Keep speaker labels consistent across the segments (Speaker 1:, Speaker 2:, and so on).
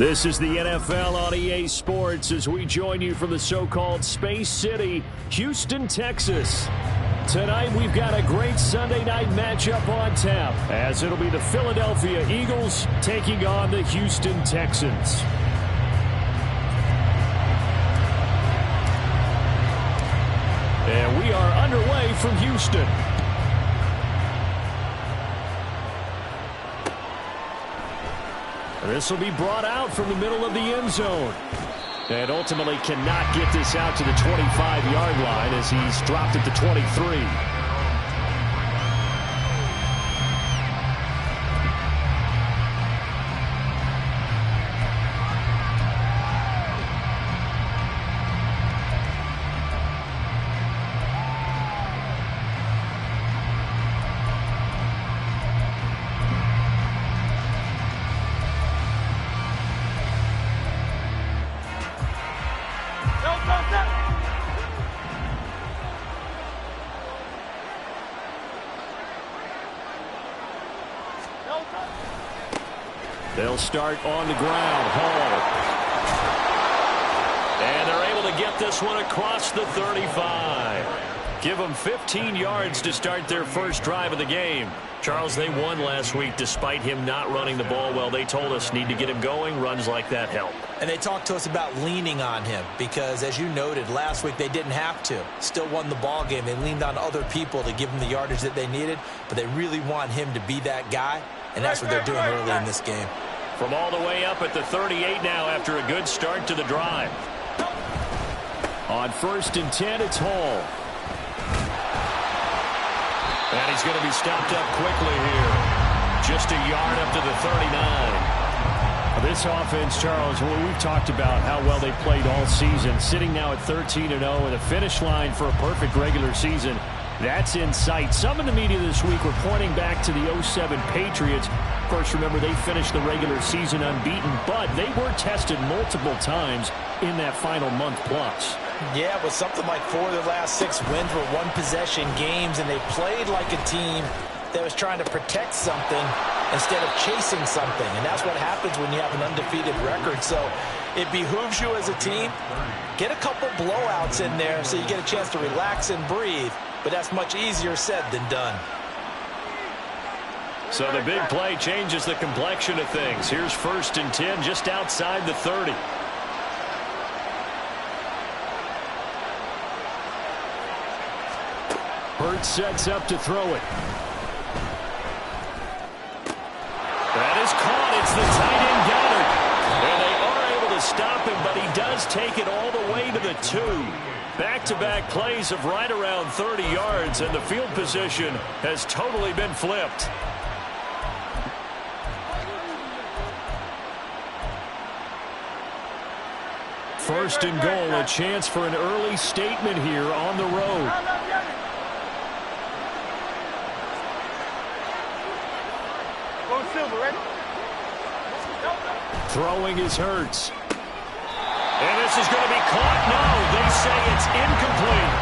Speaker 1: This is the NFL on EA Sports as we join you from the so-called Space City, Houston, Texas. Tonight we've got a great Sunday night matchup on tap as it'll be the Philadelphia Eagles taking on the Houston Texans. And we are underway from Houston. This will be brought out from the middle of the end zone. And ultimately cannot get this out to the 25-yard line as he's dropped at the 23. They'll start on the ground. Hall. And they're able to get this one across the 35. Give them 15 yards to start their first drive of the game. Charles, they won last week despite him not running the ball well. They told us need to get him going. Runs like that help.
Speaker 2: And they talked to us about leaning on him because, as you noted, last week they didn't have to. Still won the ball game. They leaned on other people to give them the yardage that they needed, but they really want him to be that guy, and that's what they're doing early in this game.
Speaker 1: From all the way up at the 38 now after a good start to the drive. On 1st and 10, it's Hall. And he's going to be stopped up quickly here. Just a yard up to the 39. This offense, Charles, we've talked about how well they played all season. Sitting now at 13-0 and a finish line for a perfect regular season. That's in sight. Some in the media this week were pointing back to the 07 Patriots. Of course, remember, they finished the regular season unbeaten, but they were tested multiple times in that final month plus.
Speaker 2: Yeah, it was something like 4 of their last 6 wins were one-possession games, and they played like a team that was trying to protect something instead of chasing something. And that's what happens when you have an undefeated record. So it behooves you as a team, get a couple blowouts in there so you get a chance to relax and breathe. But that's much easier said than done.
Speaker 1: So the big play changes the complexion of things. Here's 1st and 10 just outside the 30. Hurts sets up to throw it. That is caught. It's the tight end Goddard. And they are able to stop him, but he does take it all the way to the 2. Back-to-back plays of right around 30 yards, and the field position has totally been flipped. First and goal, a chance for an early statement here on the road. Throwing is Hurts. And this is going to be caught. No, they say it's incomplete.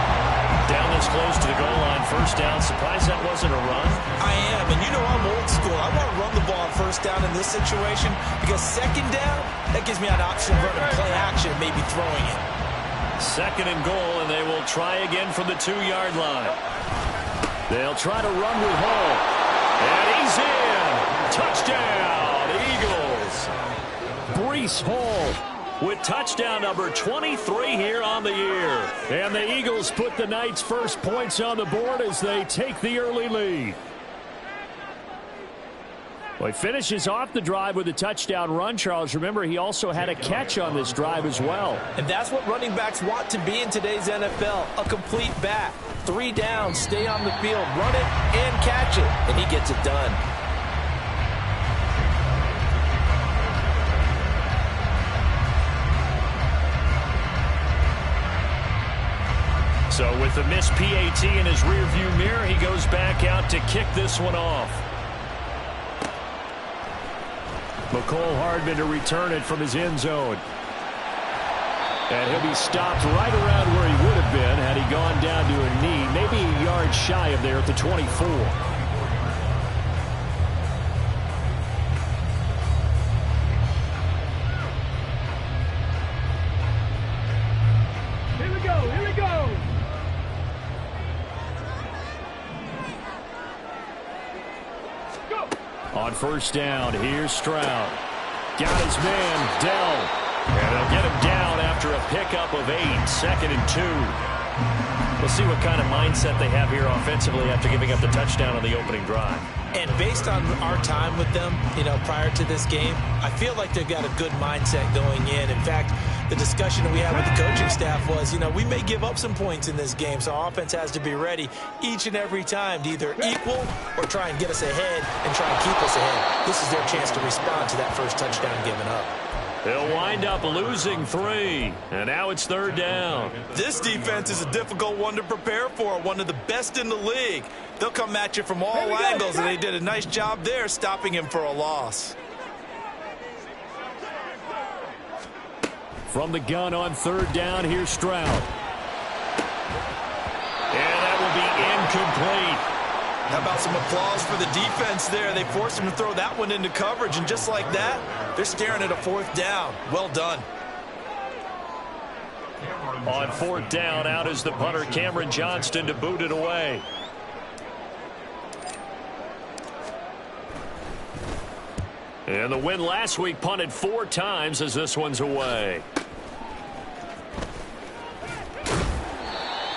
Speaker 1: Down this close to the goal line, 1st down. Surprised that wasn't a run.
Speaker 2: I am, and you know I'm old school. I want to run the ball on 1st down in this situation because 2nd down, that gives me an option of running play action and maybe throwing it.
Speaker 1: 2nd and goal, and they will try again from the 2-yard line. They'll try to run with Hall. And he's in. Touchdown, Eagles. Breece Hall with touchdown number 23 here on the year. And the Eagles put the Knights' first points on the board as they take the early lead. Well, he finishes off the drive with a touchdown run, Charles. Remember, he also had a catch on this drive as well.
Speaker 2: And that's what running backs want to be in today's NFL, a complete back. 3 downs, stay on the field, run it, and catch it. And he gets it done.
Speaker 1: So with the missed PAT in his rearview mirror, he goes back out to kick this one off. McCole Hardman to return it from his end zone. And he'll be stopped right around where he would have been had he gone down to a knee, maybe a yard shy of there at the 24. On first down, here's Stroud. Got his man, Dell. And they'll get him down after a pickup of 8, 2nd and 2. We'll see what kind of mindset they have here offensively after giving up the touchdown on the opening drive.
Speaker 2: And based on our time with them, prior to this game, I feel like they've got a good mindset going in. In fact, the discussion that we had with the coaching staff was, we may give up some points in this game, so our offense has to be ready each and every time to either equal or try and get us ahead and try and keep us ahead. This is their chance to respond to that first touchdown given up.
Speaker 1: They'll wind up losing 3, and now it's 3rd down.
Speaker 2: This defense is a difficult one to prepare for, one of the best in the league. They'll come at you from all angles, and they did a nice job there stopping him for a loss.
Speaker 1: From the gun on 3rd down, here's Stroud. And that will be incomplete.
Speaker 2: How about some applause for the defense there? They forced him to throw that one into coverage, and just like that, they're staring at a 4th down. Well done.
Speaker 1: On 4th down, out is the punter, Cameron Johnston, to boot it away. And the win last week punted 4 times as this one's away.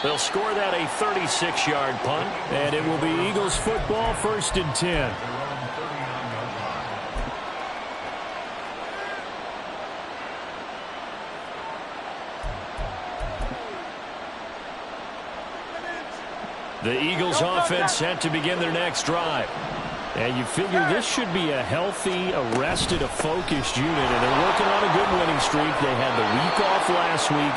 Speaker 1: They'll score that a 36-yard punt. And it will be Eagles football, 1st and 10. The Eagles offense set to begin their next drive. And you figure this should be a healthy, arrested, a focused unit. And they're working on a good winning streak. They had the week off last week.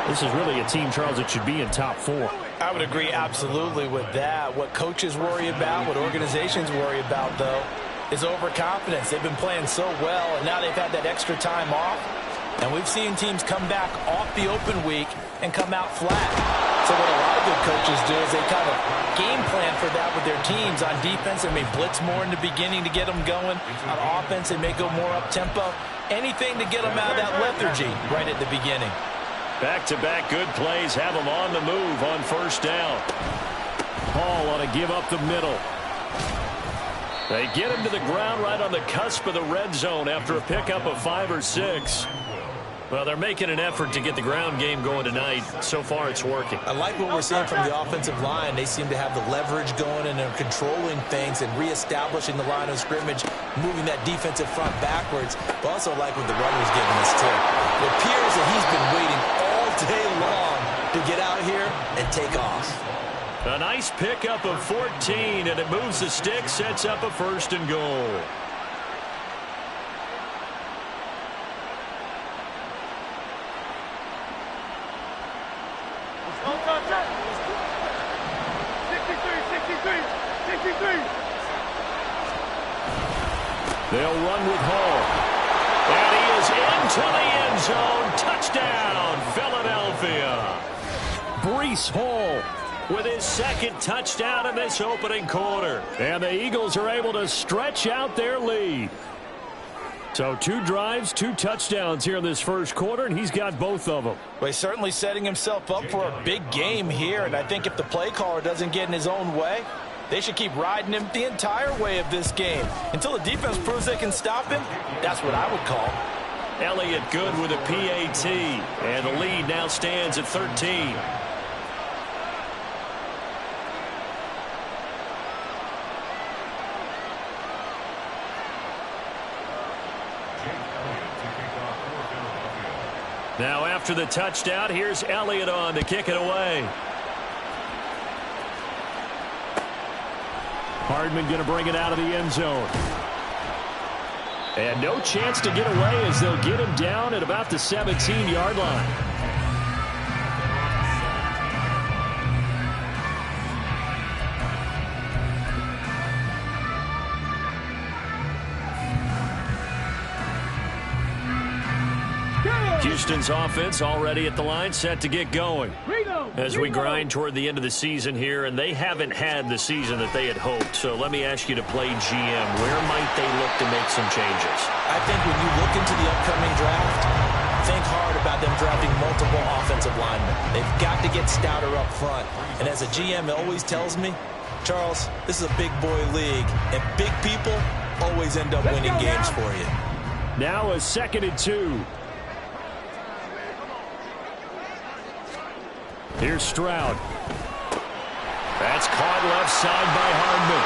Speaker 1: This is really a team, Charles, that should be in top 4.
Speaker 2: I would agree absolutely with that. What coaches worry about, what organizations worry about, though, is overconfidence. They've been playing so well, and now they've had that extra time off. And we've seen teams come back off the open week and come out flat. So what a lot of good coaches do is they kind of game plan for that with their teams. On defense, they may blitz more in the beginning to get them going. On offense, they may go more up-tempo. Anything to get them out of that lethargy right at the beginning.
Speaker 1: Back-to-back good plays have them on the move on 1st down. Hall ought to give up the middle. They get him to the ground right on the cusp of the red zone after a pickup of 5 or 6. Well, they're making an effort to get the ground game going tonight. So far, it's working.
Speaker 2: I like what we're seeing from the offensive line. They seem to have the leverage going, and they're controlling things and reestablishing the line of scrimmage, moving that defensive front backwards. But also like what the runner's giving us, too. It appears that he's been waiting all day long to get out here and take off.
Speaker 1: A nice pickup of 14, and it moves the stick, sets up a 1st and goal. They'll run with Hall. And he is into the end zone. Touchdown, Philadelphia. Breece Hall with his 2nd touchdown in this opening quarter. And the Eagles are able to stretch out their lead. So 2 drives, 2 touchdowns here in this first quarter, and he's got both of them.
Speaker 2: Well, he's certainly setting himself up for a big game here, and I think if the play caller doesn't get in his own way, they should keep riding him the entire way of this game. Until the defense proves they can stop him, that's what I would call.
Speaker 1: Elliott good with a PAT, and the lead now stands at 13. Now after the touchdown, here's Elliott on to kick it away. Hardman going to bring it out of the end zone. And no chance to get away as they'll get him down at about the 17-yard line. Houston's offense already at the line, set to get going as we grind toward the end of the season here, and they haven't had the season that they had hoped. So let me ask you to play GM. Where might they look to make some changes?
Speaker 2: I think when you look into the upcoming draft, think hard about them drafting multiple offensive linemen. They've got to get stouter up front. And as a GM, it always tells me, Charles, this is a big boy league, and big people always end up winning games for you.
Speaker 1: Now a 2nd and 2. Here's Stroud. That's caught left side by Hardman.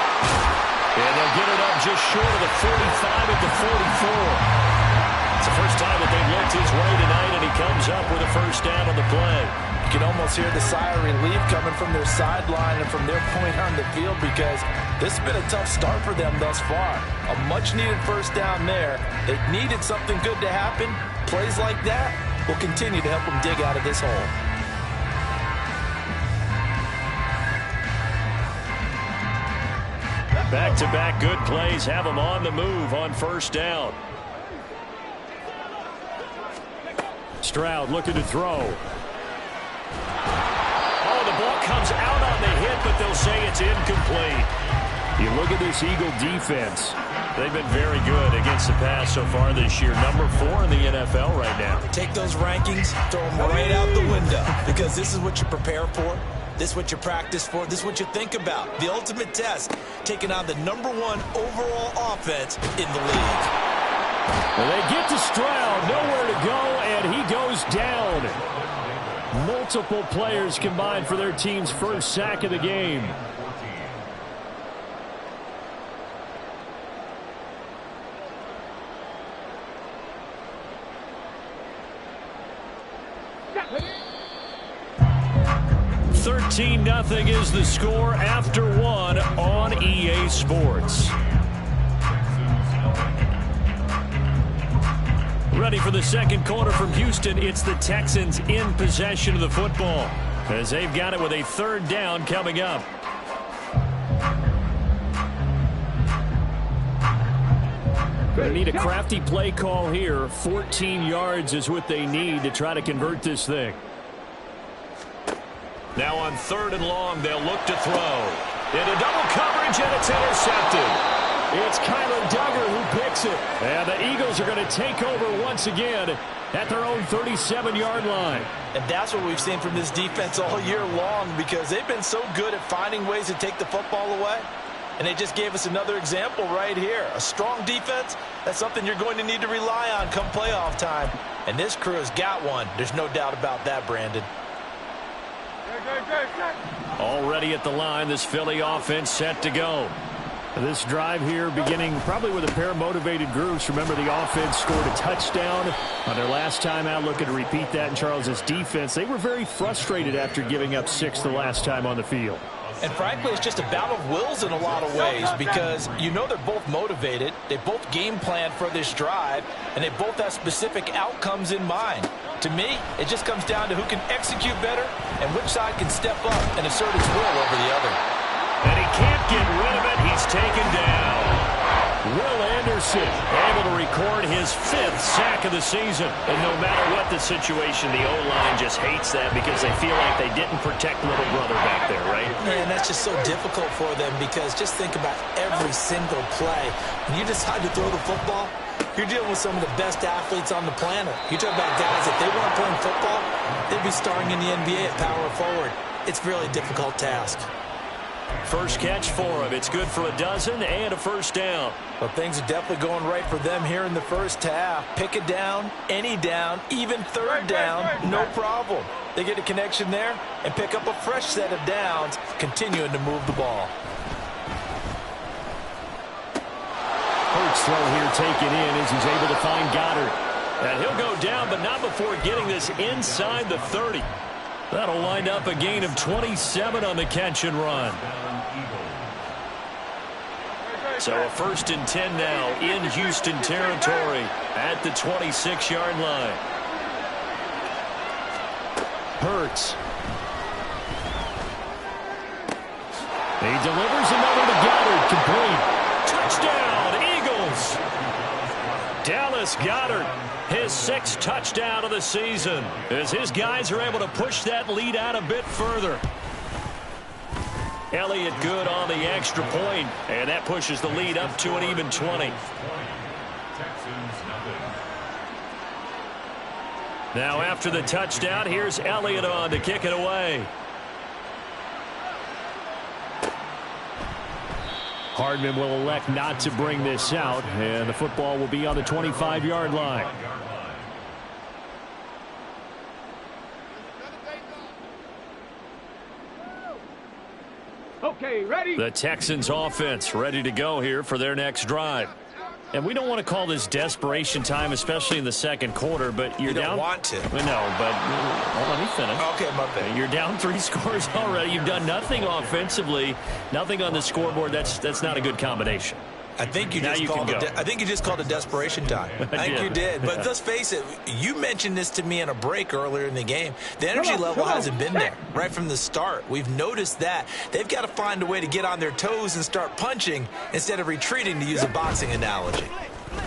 Speaker 1: And they'll get it up just short of the 45 at the 44. It's the first time that they've looked his way tonight, and he comes up with a first down on the play.
Speaker 2: You can almost hear the sigh of relief coming from their sideline and from their point on the field, because this has been a tough start for them thus far. A much-needed first down there. They needed something good to happen. Plays like that will continue to help them dig out of this hole.
Speaker 1: Back-to-back good plays have them on the move on first down. Stroud looking to throw. Oh, the ball comes out on the hit, but they'll say it's incomplete. You look at this Eagle defense. They've been very good against the pass so far this year. Number 4 in the NFL right now.
Speaker 2: Take those rankings, throw them right out the window, because this is what you prepare for. This is what you practice for. This is what you think about. The ultimate test, taking on the number 1 overall offense in the league.
Speaker 1: Well, they get to Stroud, nowhere to go, and he goes down. Multiple players combined for their team's first sack of the game. $13-0 is the score after 1 on EA Sports. Ready for the second quarter from Houston. It's the Texans in possession of the football, as they've got it with a 3rd down coming up. Going to need a crafty play call here. 14 yards is what they need to try to convert this thing. Now on 3rd and long, they'll look to throw. Into double coverage, and it's intercepted. It's Kyler Duggar who picks it. And the Eagles are going to take over once again at their own 37-yard line.
Speaker 2: And that's what we've seen from this defense all year long, because they've been so good at finding ways to take the football away. And they just gave us another example right here. A strong defense, that's something you're going to need to rely on come playoff time. And this crew has got one. There's no doubt about that, Brandon.
Speaker 1: Already at the line, this Philly offense set to go. This drive here beginning probably with a pair of motivated groups. Remember, the offense scored a touchdown on their last time out. Looking to repeat that in Charles's defense. They were very frustrated after giving up 6 the last time on the field.
Speaker 2: And frankly, it's just a battle of wills in a lot of ways, because you know they're both motivated. They both game plan for this drive, and they both have specific outcomes in mind. To me, it just comes down to who can execute better and which side can step up and assert its will over the other.
Speaker 1: And he can't get rid of it. He's taken down. Will Anderson able to record his 5th sack of the season. And no matter what the situation, the O-line just hates that because they feel like they didn't protect little brother back there, right?
Speaker 2: Yeah, and that's just so difficult for them, because just think about every single play. When you decide to throw the football, you're dealing with some of the best athletes on the planet. You talk about guys, if they weren't playing football, they'd be starring in the NBA at power forward. It's a really difficult task.
Speaker 1: First catch for him. It's good for a dozen and a first down.
Speaker 2: Well, things are definitely going right for them here in the first half. Pick a down, any down, even 3rd down, no problem. They get a connection there and pick up a fresh set of downs, continuing to move the ball.
Speaker 1: Hurts throw here taken in as he's able to find Goddard. And he'll go down, but not before getting this inside the 30. That'll wind up a gain of 27 on the catch and run. So a 1st and 10 now in Houston territory at the 26-yard line. Hurts. He delivers another to Goddard, complete. Touchdown, Eagles. Dallas Goedert, his 6th touchdown of the season, as his guys are able to push that lead out a bit further. Elliott good on the extra point, and that pushes the lead up to an even 20. Now after the touchdown, here's Elliott on to kick it away. Hardman will elect not to bring this out, and the football will be on the 25-yard line.
Speaker 3: Okay, ready?
Speaker 1: The Texans offense ready to go here for their next drive. And we don't want to call this desperation time, especially in the second quarter, but you're down.
Speaker 2: You don't want to.
Speaker 1: No, but let me finish.
Speaker 2: Okay, my bad.
Speaker 1: You're down 3 scores already. You've done nothing offensively, nothing on the scoreboard. That's not a good combination.
Speaker 2: I think you just called it desperation time. I think you did. But let's face it, you mentioned this to me in a break earlier in the game. The energy level hasn't been there right from the start. We've noticed that. They've got to find a way to get on their toes and start punching instead of retreating, to use a boxing analogy.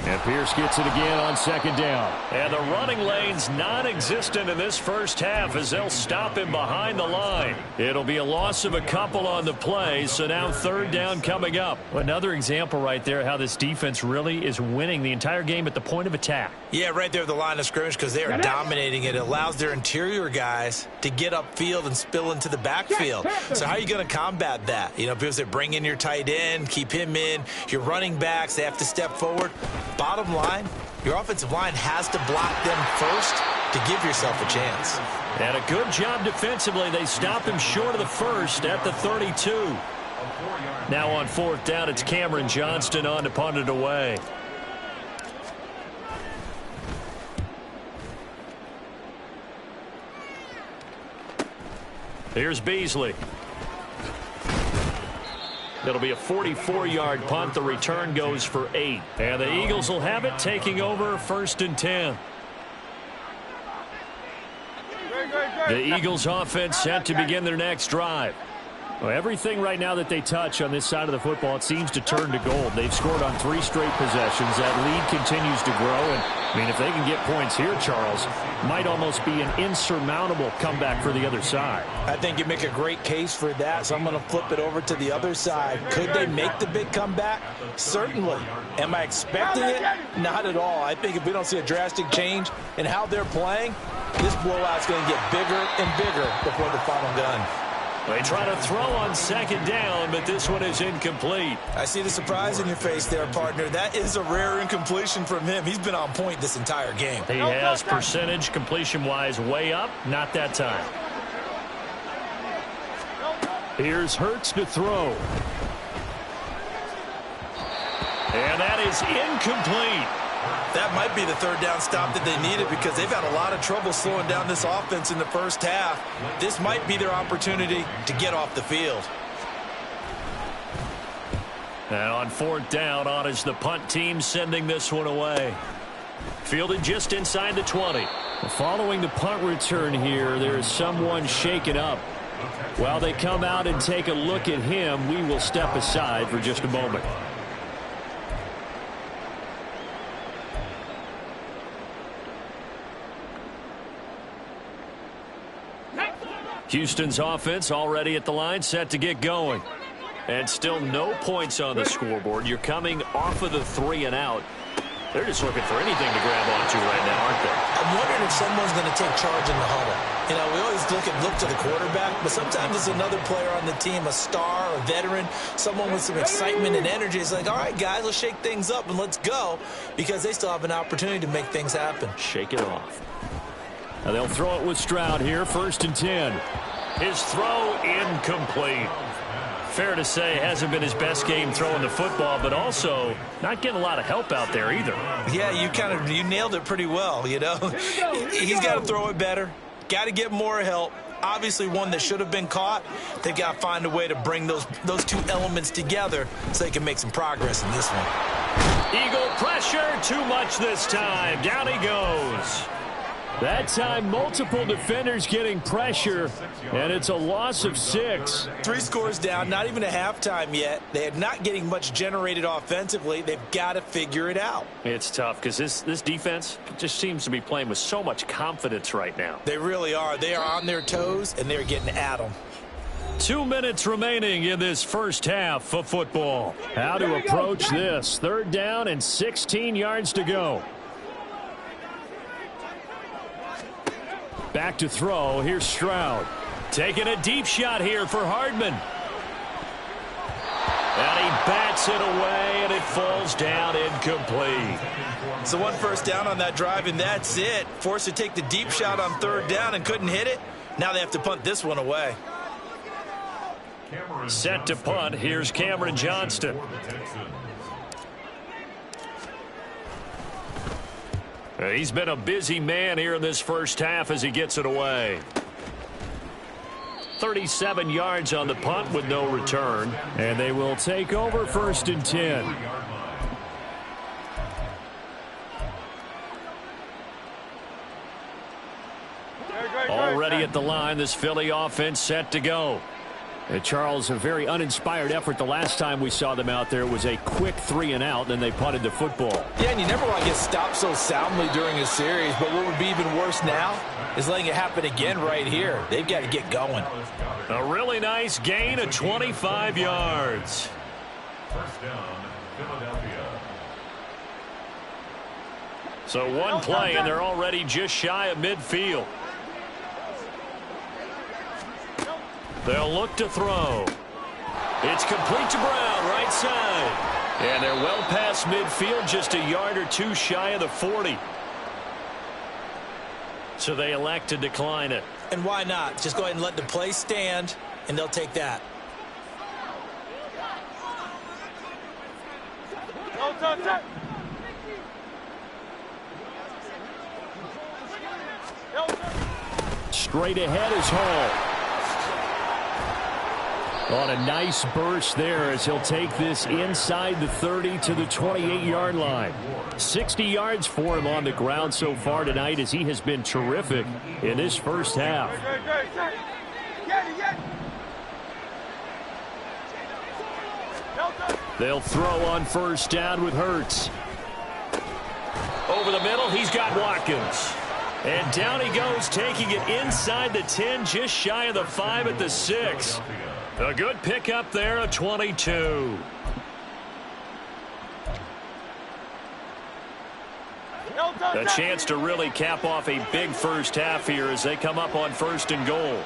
Speaker 1: And Pierce gets it again on second down. And the running lane's non-existent in this first half as they'll stop him behind the line. It'll be a loss of a couple on the play, so now third down coming up. Another example right there how this defense really is winning the entire game at the point of attack.
Speaker 2: Yeah, right there at the line of scrimmage, because they are dominating it. It allows their interior guys to get upfield and spill into the backfield. So how are you going to combat that? You know, because they bring in your tight end, keep him in. Your running backs, they have to step forward. Bottom line, your offensive line has to block them first to give yourself a chance.
Speaker 1: And a good job defensively. They stop him short of the first at the 32. Now on fourth down, it's Cameron Johnston on to punt it away. Here's Beasley. It'll be a 44-yard punt. The return goes for 8. And the Eagles will have it, taking over first and 10. The Eagles offense set to begin their next drive. Well, everything right now that they touch on this side of the football, it seems to turn to gold. They've scored on 3 straight possessions. That lead continues to grow. And, I mean, if they can get points here, Charles, might almost be an insurmountable comeback for the other side.
Speaker 2: I think you make a great case for that, so I'm going to flip it over to the other side. Could they make the big comeback? Certainly. Am I expecting it? Not at all. I think if we don't see a drastic change in how they're playing, this blowout's going to get bigger and bigger before the final gun.
Speaker 1: They try to throw on second down, but this one is incomplete.
Speaker 2: I see the surprise in your face there, partner. That is a rare incompletion from him. He's been on point this entire game.
Speaker 1: He has percentage completion-wise way up. Not that time. Here's Hurts to throw. And that is incomplete.
Speaker 2: That might be the third down stop that they needed because they've had a lot of trouble slowing down this offense in the first half. This might be their opportunity to get off the field.
Speaker 1: And on fourth down, on is the punt team sending this one away. Fielded just inside the 20. Following the punt return here, there is someone shaken up. While they come out and take a look at him, we will step aside for just a moment. Houston's offense already at the line, set to get going. And still no points on the scoreboard. You're coming off of the 3 and out. They're just looking for anything to grab onto right now, aren't they?
Speaker 2: I'm wondering if someone's going to take charge in the huddle. You know, we always look to the quarterback, but sometimes it's another player on the team, a star, a veteran, someone with some excitement and energy. It's like, all right, guys, let's shake things up and let's go, because they still have an opportunity to make things happen.
Speaker 1: Shake it off. Now they'll throw it with Stroud here, first and 10. His throw incomplete. Fair to say, hasn't been his best game throwing the football, but also not getting a lot of help out there either.
Speaker 2: Yeah, you nailed it pretty well, you know. He's got to throw it better, got to get more help. Obviously one that should have been caught. They've got to find a way to bring those two elements together so they can make some progress in this one.
Speaker 1: Eagle pressure, too much this time. Down he goes. That time, multiple defenders getting pressure, and it's a loss of 6.
Speaker 2: 3 scores down, not even a halftime yet. They are not getting much generated offensively. They've got to figure it out.
Speaker 1: It's tough because this defense just seems to be playing with so much confidence right now.
Speaker 2: They really are. They are on their toes, and they're getting at them.
Speaker 1: 2 minutes remaining in this first half of football. How to approach this? Third down and 16 yards to go. Back to throw. Here's Stroud. Taking a deep shot here for Hardman. And he bats it away, and it falls down incomplete.
Speaker 2: So one first down on that drive, and that's it. Forced to take the deep shot on third down and couldn't hit it. Now they have to punt this one away.
Speaker 1: Set to punt. Here's Cameron Johnston. He's been a busy man here in this first half as he gets it away. 37 yards on the punt with no return. And they will take over 1st and 10. Already at the line, this Philly offense set to go. And Charles, a very uninspired effort. The last time we saw them out there was a quick 3-and-out, and they punted the football.
Speaker 2: Yeah, and you never want to get stopped so soundly during a series, but what would be even worse now is letting it happen again right here. They've got to get going.
Speaker 1: A really nice gain of 25 yards.
Speaker 3: First down, Philadelphia.
Speaker 1: So one play, and they're already just shy of midfield. They'll look to throw. It's complete to Brown, right side. And they're well past midfield, just a yard or two shy of the 40. So they elect to decline it.
Speaker 2: And why not? Just go ahead and let the play stand, and they'll take that.
Speaker 1: Straight ahead is Hall. On a nice burst there as he'll take this inside the 30 to the 28-yard line. 60 yards for him on the ground so far tonight as he has been terrific in this first half. They'll throw on first down with Hurts. Over the middle, he's got Watkins. And down he goes, taking it inside the 10, just shy of the 5 at the 6. A good pickup there, a 22. A chance to really cap off a big first half here as they come up on 1st and goal.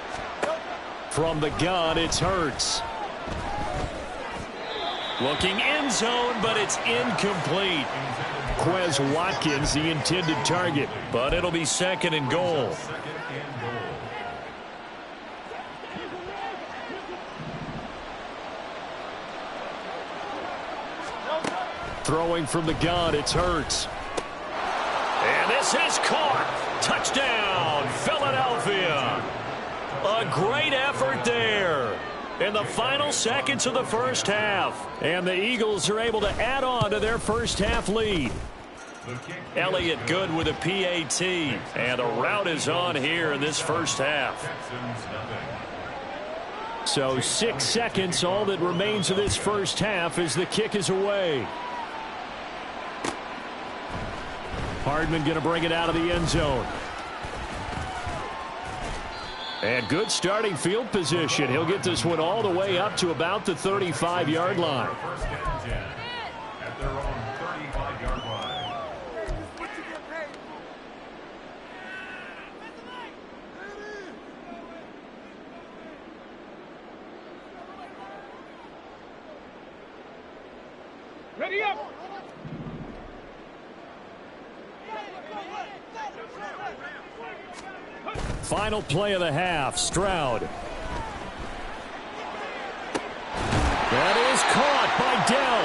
Speaker 1: From the gun, it's Hurts. Looking end zone, but it's incomplete. Quez Watkins, the intended target, but it'll be 2nd and goal. Throwing from the gun, it's Hurts. And this is caught. Touchdown, Philadelphia. A great effort there in the final seconds of the first half. And the Eagles are able to add on to their first half lead. Elliott good with a PAT. And a rout is on here in this first half. So 6 seconds, all that remains of this first half as the kick is away. Hardman going to bring it out of the end zone. And good starting field position. He'll get this one all the way up to about the 35-yard line.
Speaker 3: First and 10 at their own 35-yard line.
Speaker 4: Ready up.
Speaker 1: Final play of the half, Stroud. That is caught by Dell.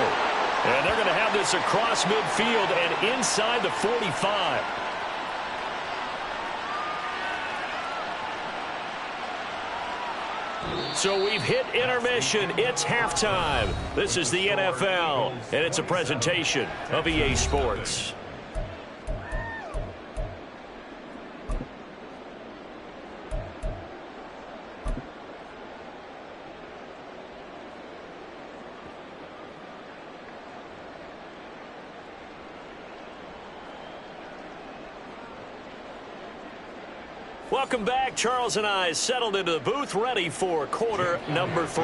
Speaker 1: And they're going to have this across midfield and inside the 45. So we've hit intermission. It's halftime. This is the NFL, and it's a presentation of EA Sports. Welcome back. Charles and I settled into the booth, ready for quarter number 3.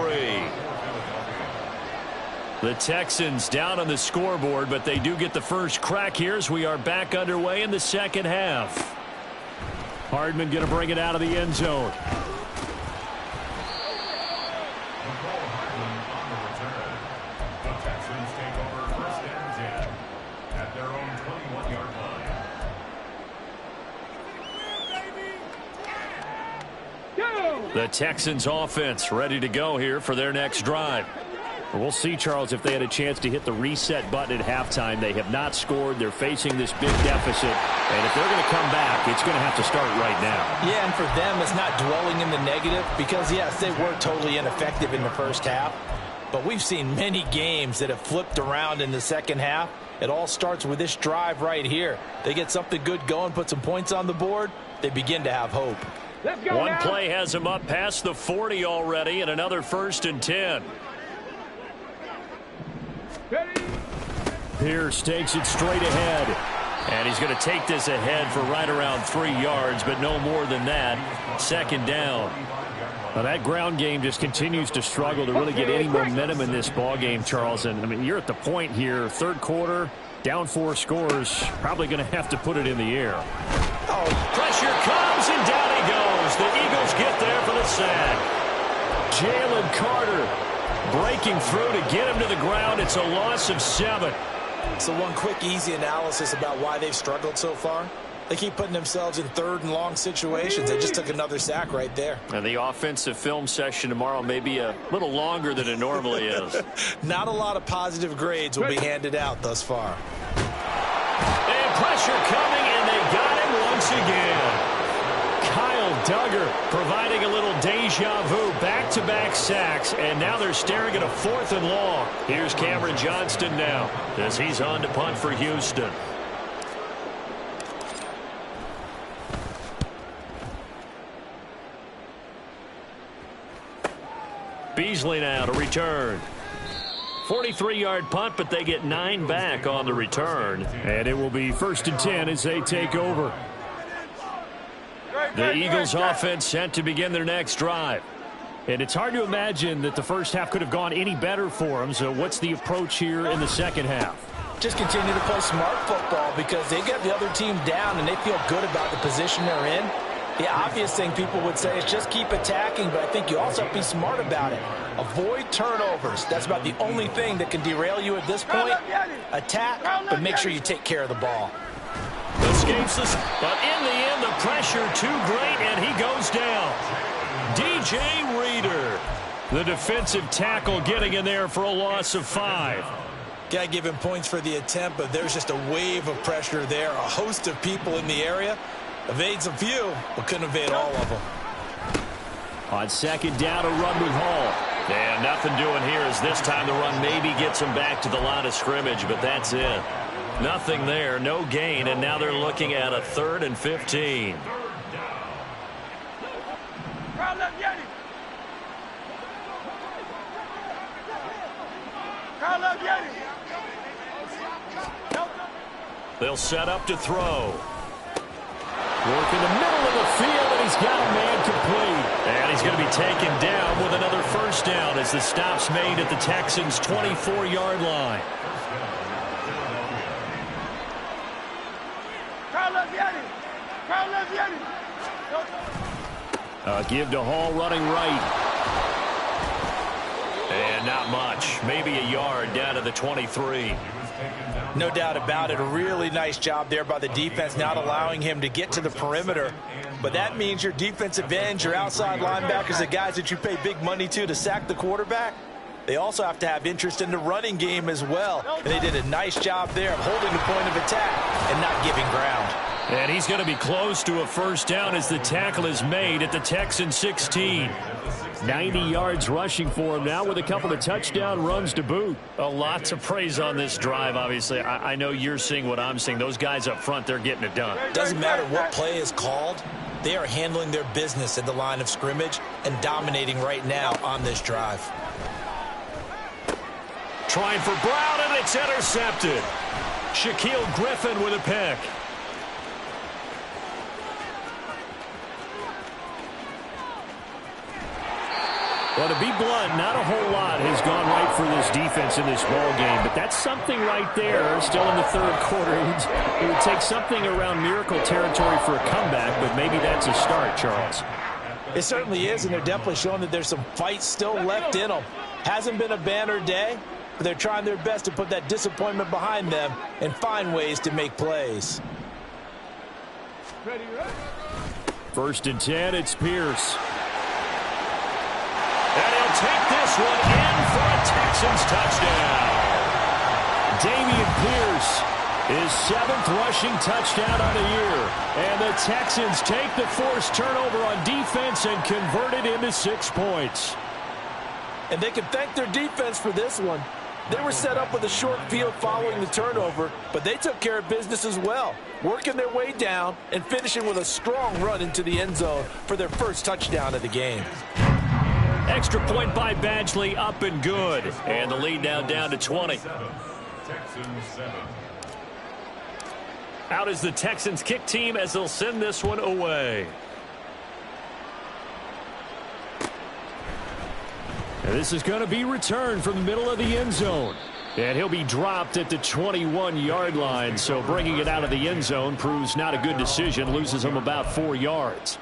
Speaker 1: The Texans down on the scoreboard, but they do get the first crack here as we are back underway in the second half. Hardman going to bring it out of the end zone. The Texans offense ready to go here for their next drive. We'll see, Charles, if they had a chance to hit the reset button at halftime. They have not scored. They're facing this big deficit. And if they're going to come back, it's going to have to start right now.
Speaker 2: Yeah, and for them, it's not dwelling in the negative because, yes, they were totally ineffective in the first half. But we've seen many games that have flipped around in the second half. It all starts with this drive right here. They get something good going, put some points on the board, they begin to have hope.
Speaker 1: One play has them up past the 40 already, and another 1st and 10. Pierce takes it straight ahead. And he's going to take this ahead for right around 3 yards, but no more than that. 2nd down. Now that ground game just continues to struggle to really get any momentum in this ball game, Charles. And I mean, you're at the point here, 3rd quarter, down 4 scores, probably going to have to put it in the air.
Speaker 2: Oh,
Speaker 1: pressure comes, and down he goes. The Eagles get there for the sack. Jalen Carter breaking through to get him to the ground. It's a loss of 7.
Speaker 2: So one quick, easy analysis about why they've struggled so far. They keep putting themselves in 3rd and long situations. They just took another sack right there.
Speaker 1: And the offensive film session tomorrow may be a little longer than it normally is.
Speaker 2: Not a lot of positive grades will be handed out thus far.
Speaker 1: And pressure coming, and they got him once again. Kyle Duggar providing a little deja vu, back-to-back sacks, and now they're staring at a 4th and long. Here's Cameron Johnston now as he's on to punt for Houston. Beasley now to return. 43-yard punt, but they get 9 back on the return. And it will be 1st and 10 as they take over. The Eagles offense set to begin their next drive. And it's hard to imagine that the first half could have gone any better for them. So what's the approach here in the second half?
Speaker 2: Just continue to play smart football because they get the other team down and they feel good about the position they're in. The obvious thing people would say is just keep attacking, but I think you also have to be smart about it. Avoid turnovers. That's about the only thing that can derail you at this point. Attack, but make sure you take care of the ball.
Speaker 1: Escapes us, but in the end, the pressure too great, and he goes down. DJ Reader, the defensive tackle, getting in there for a loss of 5.
Speaker 2: Got to give him points for the attempt, but there's just a wave of pressure there. A host of people in the area. Evades a few, but couldn't evade all of them.
Speaker 1: On 2nd down, a run with Hall. And nothing doing here as this time the run maybe gets him back to the line of scrimmage, but that's it. Nothing there, no gain, and now they're looking at a 3rd and 15. They'll set up to throw. Work in the middle of the field, and he's got a man complete. And he's going to be taken down with another 1st down as the stop's made at the Texans' 24-yard line. Give to Hall running right. And not much. Maybe a yard down to the 23.
Speaker 2: No doubt about it. A really nice job there by the defense, not allowing him to get to the perimeter. But that means your defensive ends, your outside linebackers, the guys that you pay big money to sack the quarterback, they also have to have interest in the running game as well. And they did a nice job there of holding the point of attack and not giving ground.
Speaker 1: And he's going to be close to a 1st down as the tackle is made at the Texans 16. 90 yards rushing for him now with a couple of touchdown runs to boot. A lot to praise on this drive, obviously. I know you're seeing what I'm seeing. Those guys up front, they're getting it done.
Speaker 2: Doesn't matter what play is called. They are handling their business at the line of scrimmage and dominating right now on this drive.
Speaker 1: Trying for Brown, and it's intercepted. Shaquille Griffin with a pick. Well, to be blunt, not a whole lot has gone right for this defense in this ball game, but that's something right there. Still in the 3rd quarter. It would take something around miracle territory for a comeback, but maybe that's a start, Charles.
Speaker 2: It certainly is, and they're definitely showing that there's some fight still left in them. Hasn't been a banner day, but they're trying their best to put that disappointment behind them and find ways to make plays.
Speaker 1: 1st and 10, it's Pierce. will take this one in for a Texans touchdown. Dameon Pierce, his 7th rushing touchdown on the year. And the Texans take the forced turnover on defense and convert it into 6 points.
Speaker 2: And they can thank their defense for this one. They were set up with a short field following the turnover, but they took care of business as well, working their way down and finishing with a strong run into the end zone for their first touchdown of the game.
Speaker 1: Extra point by Badgley, up and good. And the lead now down to 20.
Speaker 3: Texans 7.
Speaker 1: Out is the Texans kick team as they'll send this one away. And this is going to be returned from the middle of the end zone. And he'll be dropped at the 21-yard line. So bringing it out of the end zone proves not a good decision. Loses him about 4 yards.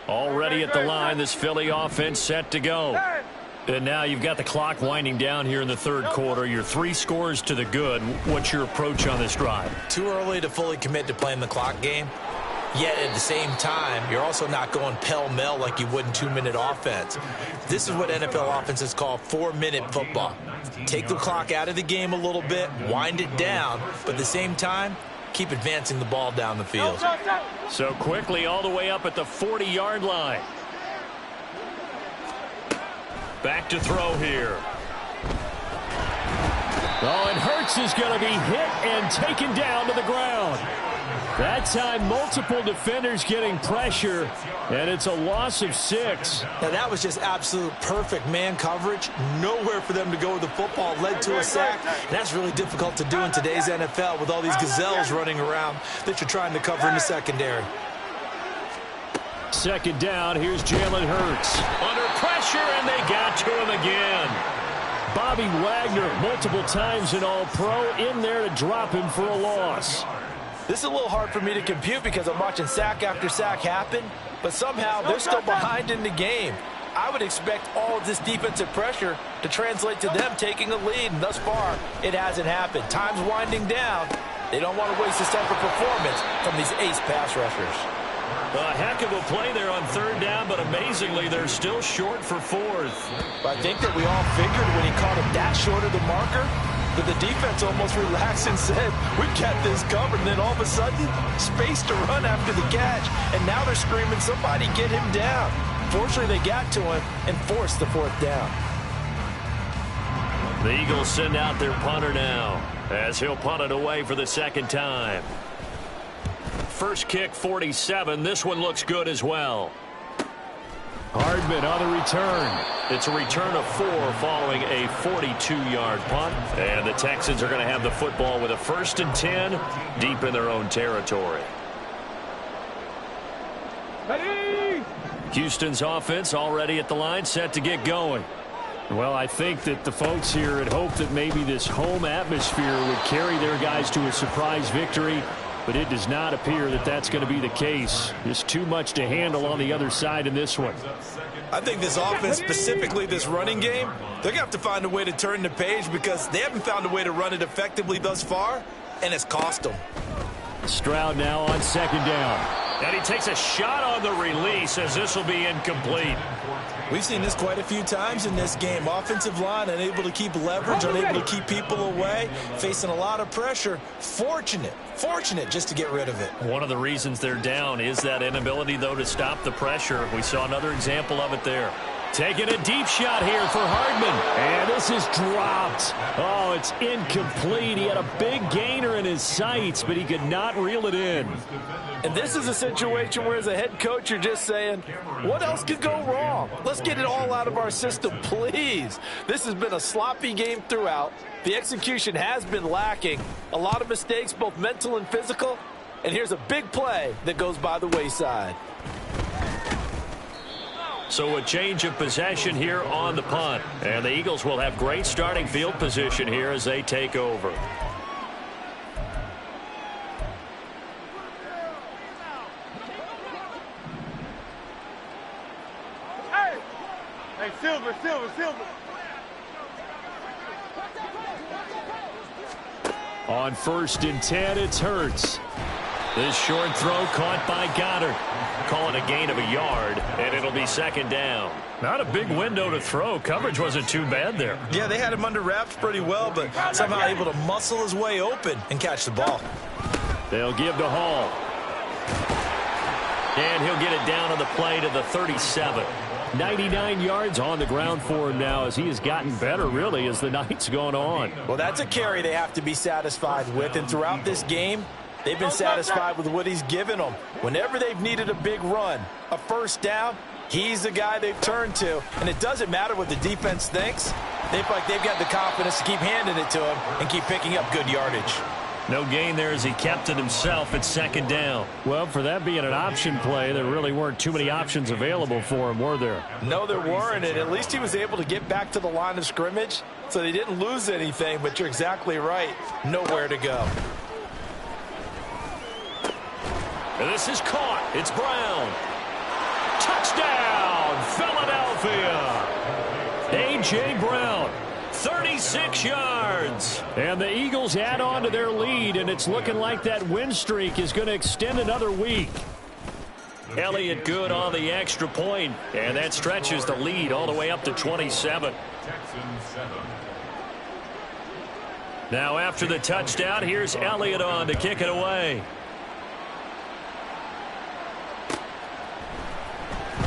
Speaker 1: Already at the line, this Philly offense set to go. And now you've got the clock winding down here in the third quarter. You're 3 scores to the good. What's your approach on this drive?
Speaker 2: Too early to fully commit to playing the clock game. Yet at the same time, you're also not going pell-mell like you would in 2-minute offense. This is what NFL offenses call 4-minute football. Take the clock out of the game a little bit, wind it down, but at the same time, keep advancing the ball down the field.
Speaker 1: So quickly all the way up at the 40-yard line. Back to throw here. Oh, and Hurts is going to be hit and taken down to the ground. That time, multiple defenders getting pressure, and it's a loss of 6.
Speaker 2: Now, that was just absolute perfect man coverage. Nowhere for them to go with the football. Led to a sack. That's really difficult to do in today's NFL with all these gazelles running around that you're trying to cover in the secondary.
Speaker 1: Second down, here's Jalen Hurts. Under pressure, and they got to him again. Bobby Wagner, multiple times an All-Pro, in there to drop him for a loss.
Speaker 2: This is a little hard for me to compute because I'm watching sack after sack happen, but somehow they're still behind in the game. I would expect all of this defensive pressure to translate to them taking a lead, and thus far, it hasn't happened. Time's winding down. They don't want to waste this type of performance from these ace pass rushers.
Speaker 1: A heck of a play there on third down, but amazingly, they're still short for 4th.
Speaker 2: But I think that we all figured when he caught it that short of the marker, that the defense almost relaxed and said, we've got this covered. And then all of a sudden, space to run after the catch. And now they're screaming, somebody get him down. Fortunately, they got to him and forced the 4th down.
Speaker 1: The Eagles send out their punter now as he'll punt it away for the second time. First kick, 47. This one looks good as well. Hardman on the return. It's a return of 4 following a 42-yard punt. And the Texans are going to have the football with a 1st and 10 deep in their own territory. Houston's offense already at the line, set to get going. Well, I think that the folks here had hoped that maybe this home atmosphere would carry their guys to a surprise victory. But it does not appear that that's going to be the case. Just too much to handle on the other side in this one.
Speaker 2: I think this offense, specifically this running game, they're going to have to find a way to turn the page because they haven't found a way to run it effectively thus far, and it's cost them.
Speaker 1: Stroud now on second down. And he takes a shot on the release as this will be incomplete.
Speaker 2: We've seen this quite a few times in this game. Offensive line unable to keep leverage, unable to keep people away, facing a lot of pressure. Fortunate just to get rid of it.
Speaker 1: One of the reasons they're down is that inability, though, to stop the pressure. We saw another example of it there. Taking a deep shot here for Hardman. And this is dropped. Oh, it's incomplete. He had a big gainer in his sights, but he could not reel it in.
Speaker 2: And this is a situation where, as a head coach, you're just saying, what else could go wrong? Let's get it all out of our system, please. This has been a sloppy game throughout. The execution has been lacking. A lot of mistakes, both mental and physical. And here's a big play that goes by the wayside.
Speaker 1: So a change of possession here on the punt. And the Eagles will have great starting field position here as they take over.
Speaker 4: Hey, Silver.
Speaker 1: On 1st and 10, it's Hurts. This short throw caught by Goddard. Calling a gain of a yard, and it'll be 2nd down. Not a big window to throw. Coverage wasn't too bad there.
Speaker 2: Yeah, they had him under wraps pretty well, but somehow able to muscle his way open and catch the ball.
Speaker 1: They'll give to Hall. And he'll get it down on the play to the 37. 99 yards on the ground for him now as he has gotten better, really, as the night's gone on.
Speaker 2: Well, that's a carry they have to be satisfied with, and throughout this game, they've been satisfied with what he's given them. Whenever they've needed a big run, a 1st down, he's the guy they've turned to. And it doesn't matter what the defense thinks. They feel like they've got the confidence to keep handing it to him and keep picking up good yardage.
Speaker 1: No gain there as he kept it himself at 2nd down. Well, for that being an option play, there really weren't too many options available for him, were there?
Speaker 2: No, there weren't, and at least he was able to get back to the line of scrimmage, so they didn't lose anything, but you're exactly right. Nowhere to go.
Speaker 1: And this is caught. It's Brown. Touchdown, Philadelphia. A.J. Brown. 36 yards. And the Eagles add on to their lead, and it's looking like that win streak is going to extend another week. Elliott good on the extra point, and that stretches the lead all the way up to 27. Now after the touchdown, here's Elliott on to kick it away.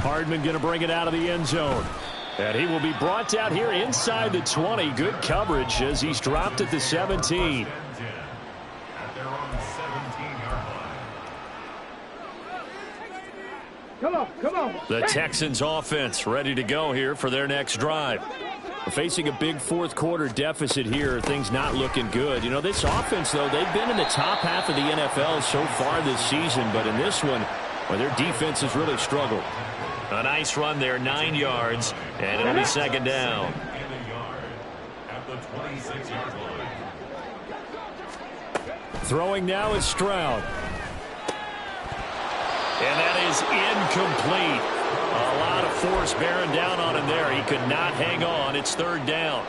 Speaker 1: Hardman going to bring it out of the end zone. And he will be brought down here inside the 20. Good coverage as he's dropped at the 17.
Speaker 4: Come on.
Speaker 1: The Texans offense ready to go here for their next drive. Facing a big 4th quarter deficit here, things not looking good. You know, this offense, though, they've been in the top half of the NFL so far this season, but in this one, well, their defense has really struggled. A nice run there, 9 yards, and it'll be 2nd down. Throwing now is Stroud. And that is incomplete. A lot of force bearing down on him there. He could not hang on. It's 3rd down.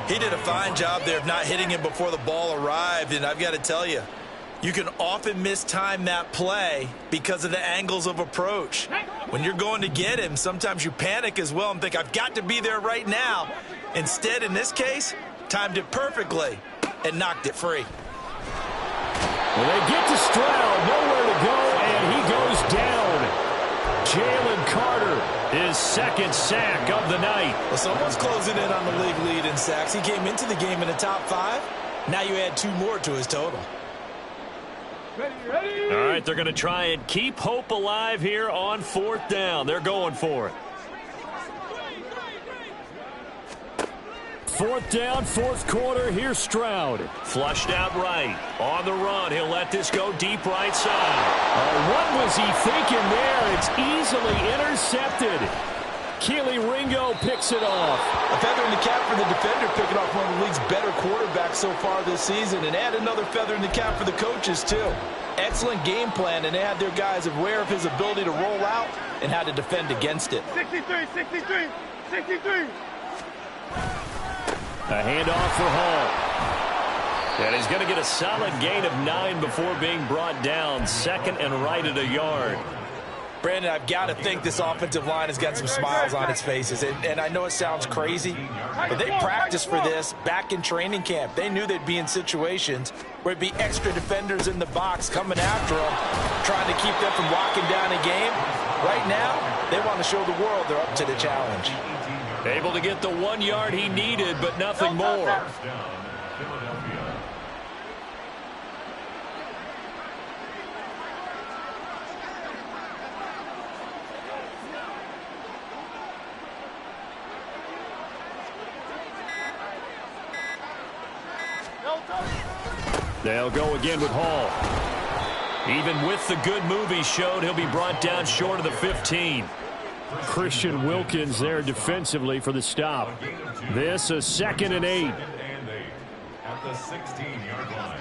Speaker 2: He did a fine job there of not hitting him before the ball arrived, and I've got to tell you, you can often mistime that play because of the angles of approach. When you're going to get him, sometimes you panic as well and think, I've got to be there right now. Instead, in this case, timed it perfectly and knocked it free.
Speaker 1: Well, they get to Stroud, nowhere to go, and he goes down. Jalen Carter, his 2nd sack of the night.
Speaker 2: Well, someone's closing in on the league lead in sacks. He came into the game in the top 5. Now you add 2 more to his total.
Speaker 4: Ready.
Speaker 1: All right, they're going to try and keep hope alive here on 4th down. They're going for it. 4th down, 4th quarter. Here's Stroud. Flushed out right. On the run. He'll let this go deep right side. What was he thinking there? It's easily intercepted. Keely Ringo picks it off.
Speaker 2: A feather in the cap for the defender, picking off one of the league's better quarterbacks so far this season, and add another feather in the cap for the coaches, too. Excellent game plan, and they had their guys aware of his ability to roll out and how to defend against it.
Speaker 4: 63.
Speaker 1: A handoff for Hall. And he's going to get a solid gain of 9 before being brought down. 2nd and right at a yard.
Speaker 2: Brandon, I've got to think this offensive line has got some smiles on its faces. And I know it sounds crazy, but they practiced for this back in training camp. They knew they'd be in situations where it'd be extra defenders in the box coming after them, trying to keep them from locking down a game. Right now, they want to show the world they're up to the challenge.
Speaker 1: Able to get the 1 yard he needed, but nothing more. They'll go again with Hall. Even with the good move he showed, he'll be brought down short of the 15. Christian Wilkins there defensively for the stop. This a 2nd and 8.
Speaker 3: At the 16-yard line.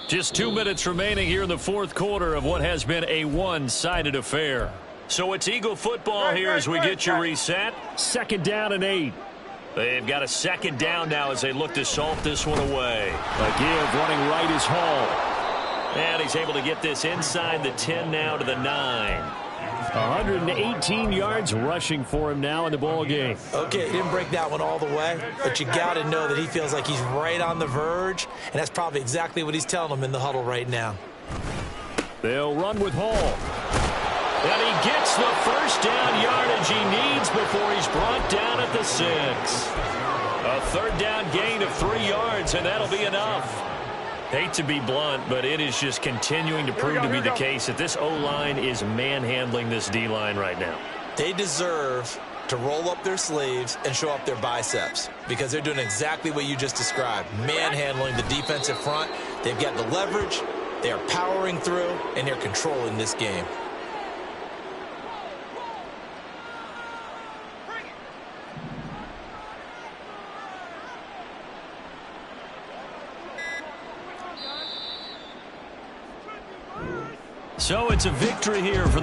Speaker 1: Just 2 minutes remaining here in the 4th quarter of what has been a one-sided affair. So it's Eagle football here as we get you reset. 2nd down and 8. They've got a second down now as they look to salt this one away. A give running right is Hall. And he's able to get this inside the 10 now to the 9. 118 yards rushing for him now in the ball game.
Speaker 2: Okay, he didn't break that one all the way, but you got to know that he feels like he's right on the verge, and that's probably exactly what he's telling them in the huddle right now.
Speaker 1: They'll run with Hall. And he gets the first down yardage he needs before he's brought down at the 6. A third down gain of 3 yards, and that'll be enough. Hate to be blunt, but it is just continuing to prove to be the case that this O-line is manhandling this D-line right now.
Speaker 2: They deserve to roll up their sleeves and show up their biceps because they're doing exactly what you just described, manhandling the defensive front. They've got the leverage, they are powering through, and they're controlling this game.
Speaker 1: So it's a victory here for the